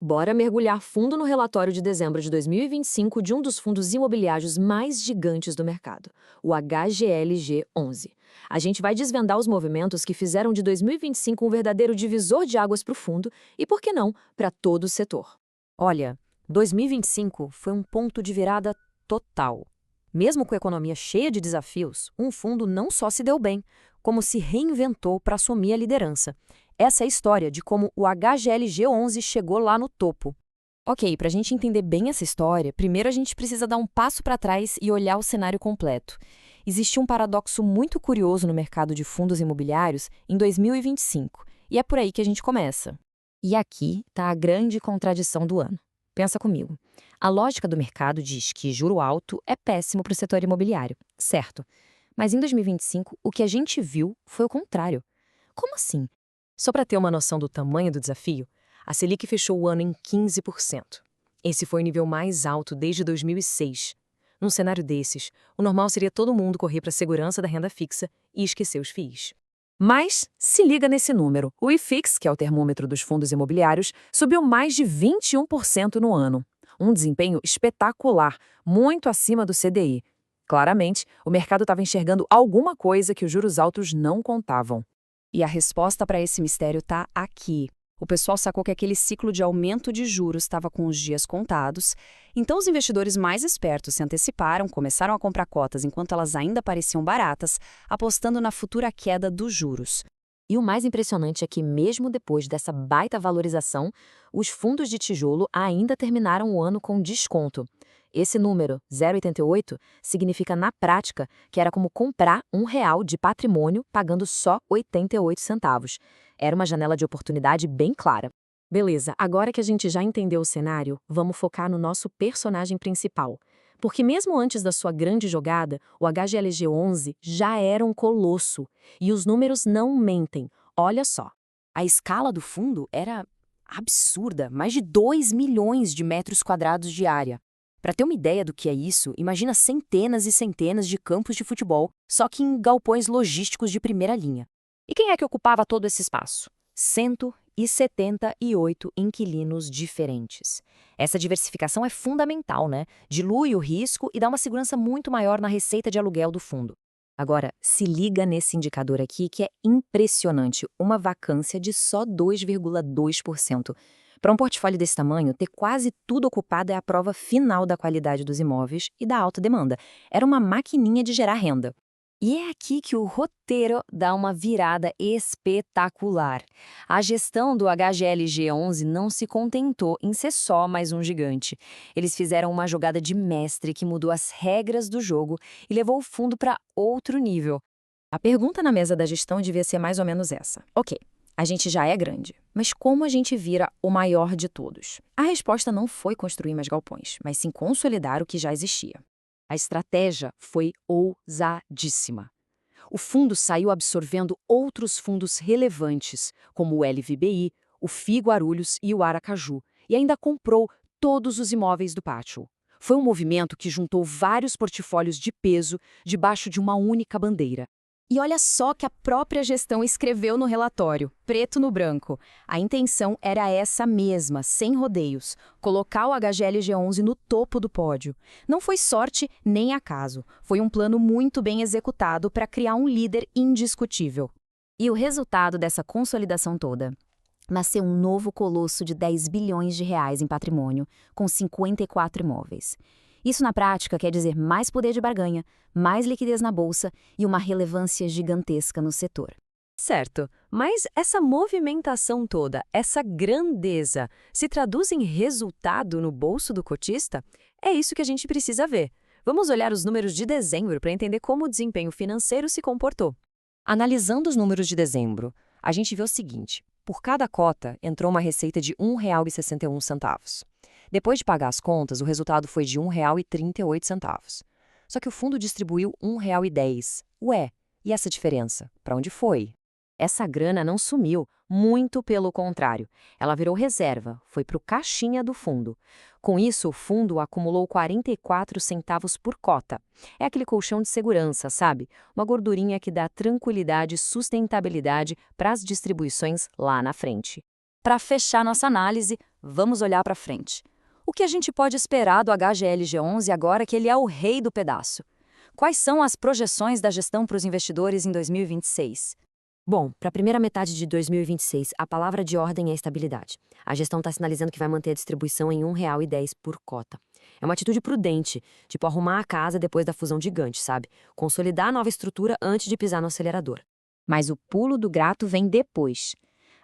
Bora mergulhar fundo no relatório de dezembro de 2025 de um dos fundos imobiliários mais gigantes do mercado, o HGLG11. A gente vai desvendar os movimentos que fizeram de 2025 um verdadeiro divisor de águas para o fundo e, por que não, para todo o setor. Olha, 2025 foi um ponto de virada total. Mesmo com a economia cheia de desafios, um fundo não só se deu bem, como se reinventou para assumir a liderança. Essa é a história de como o HGLG11 chegou lá no topo. Ok, para a gente entender bem essa história, primeiro a gente precisa dar um passo para trás e olhar o cenário completo. Existe um paradoxo muito curioso no mercado de fundos imobiliários em 2025, e é por aí que a gente começa. E aqui está a grande contradição do ano. Pensa comigo. A lógica do mercado diz que juro alto é péssimo para o setor imobiliário, certo? Mas em 2025, o que a gente viu foi o contrário. Como assim? Só para ter uma noção do tamanho do desafio, a Selic fechou o ano em 15%. Esse foi o nível mais alto desde 2006. Num cenário desses, o normal seria todo mundo correr para a segurança da renda fixa e esquecer os FIIs. Mas se liga nesse número. O IFIX, que é o termômetro dos fundos imobiliários, subiu mais de 21% no ano. Um desempenho espetacular, muito acima do CDI. Claramente, o mercado estava enxergando alguma coisa que os juros altos não contavam. E a resposta para esse mistério está aqui. O pessoal sacou que aquele ciclo de aumento de juros estava com os dias contados, então os investidores mais espertos se anteciparam, começaram a comprar cotas enquanto elas ainda pareciam baratas, apostando na futura queda dos juros. E o mais impressionante é que, mesmo depois dessa baita valorização, os fundos de tijolo ainda terminaram o ano com desconto. Esse número, 0,88, significa na prática que era como comprar R$ 1 de patrimônio pagando só 88 centavos. Era uma janela de oportunidade bem clara. Beleza, agora que a gente já entendeu o cenário, vamos focar no nosso personagem principal. Porque mesmo antes da sua grande jogada, o HGLG11 já era um colosso. E os números não mentem. Olha só. A escala do fundo era absurda, mais de 2 milhões de metros quadrados de área. Para ter uma ideia do que é isso, imagina centenas e centenas de campos de futebol, só que em galpões logísticos de primeira linha. E quem é que ocupava todo esse espaço? 178 inquilinos diferentes. Essa diversificação é fundamental, né? Dilui o risco e dá uma segurança muito maior na receita de aluguel do fundo. Agora, se liga nesse indicador aqui que é impressionante, uma vacância de só 2,2%. Para um portfólio desse tamanho, ter quase tudo ocupado é a prova final da qualidade dos imóveis e da alta demanda. Era uma maquininha de gerar renda. E é aqui que o roteiro dá uma virada espetacular. A gestão do HGLG11 não se contentou em ser só mais um gigante. Eles fizeram uma jogada de mestre que mudou as regras do jogo e levou o fundo para outro nível. A pergunta na mesa da gestão devia ser mais ou menos essa. Ok, a gente já é grande, mas como a gente vira o maior de todos? A resposta não foi construir mais galpões, mas sim consolidar o que já existia. A estratégia foi ousadíssima. O fundo saiu absorvendo outros fundos relevantes, como o LVBI, o FI Guarulhos e o Aracaju, e ainda comprou todos os imóveis do pátio. Foi um movimento que juntou vários portfólios de peso debaixo de uma única bandeira. E olha só que a própria gestão escreveu no relatório, preto no branco. A intenção era essa mesma, sem rodeios, colocar o HGLG11 no topo do pódio. Não foi sorte nem acaso, foi um plano muito bem executado para criar um líder indiscutível. E o resultado dessa consolidação toda? Nasceu um novo colosso de 10 bilhões de reais em patrimônio, com 54 imóveis. Isso, na prática, quer dizer mais poder de barganha, mais liquidez na bolsa e uma relevância gigantesca no setor. Certo, mas essa movimentação toda, essa grandeza, se traduz em resultado no bolso do cotista? É isso que a gente precisa ver. Vamos olhar os números de dezembro para entender como o desempenho financeiro se comportou. Analisando os números de dezembro, a gente vê o seguinte: por cada cota entrou uma receita de R$ 1,61. Depois de pagar as contas, o resultado foi de R$ 1,38. Só que o fundo distribuiu R$ 1,10. Ué, e essa diferença? Para onde foi? Essa grana não sumiu, muito pelo contrário. Ela virou reserva, foi para o caixinha do fundo. Com isso, o fundo acumulou 44 centavos por cota. É aquele colchão de segurança, sabe? Uma gordurinha que dá tranquilidade e sustentabilidade para as distribuições lá na frente. Para fechar nossa análise, vamos olhar para frente. O que a gente pode esperar do HGLG11 agora que ele é o rei do pedaço? Quais são as projeções da gestão para os investidores em 2026? Bom, para a primeira metade de 2026, a palavra de ordem é estabilidade. A gestão está sinalizando que vai manter a distribuição em R$ 1,10 por cota. É uma atitude prudente, tipo arrumar a casa depois da fusão gigante, sabe? Consolidar a nova estrutura antes de pisar no acelerador. Mas o pulo do gato vem depois.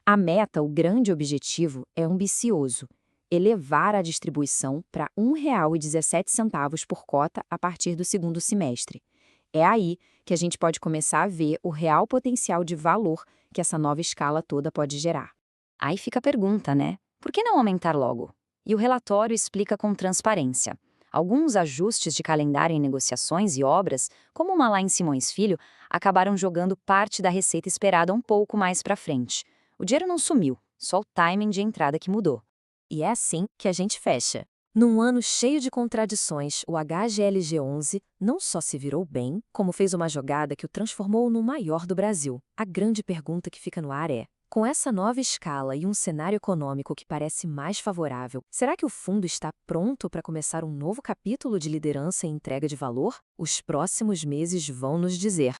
A meta, o grande objetivo, é ambicioso: elevar a distribuição para R$ 1,17 por cota a partir do segundo semestre. É aí que a gente pode começar a ver o real potencial de valor que essa nova escala toda pode gerar. Aí fica a pergunta, né? Por que não aumentar logo? E o relatório explica com transparência. Alguns ajustes de calendário em negociações e obras, como uma lá em Simões Filho, acabaram jogando parte da receita esperada um pouco mais para frente. O dinheiro não sumiu, só o timing de entrada que mudou. E é assim que a gente fecha. Num ano cheio de contradições, o HGLG11 não só se virou bem, como fez uma jogada que o transformou no maior do Brasil. A grande pergunta que fica no ar é: com essa nova escala e um cenário econômico que parece mais favorável, será que o fundo está pronto para começar um novo capítulo de liderança e entrega de valor? Os próximos meses vão nos dizer.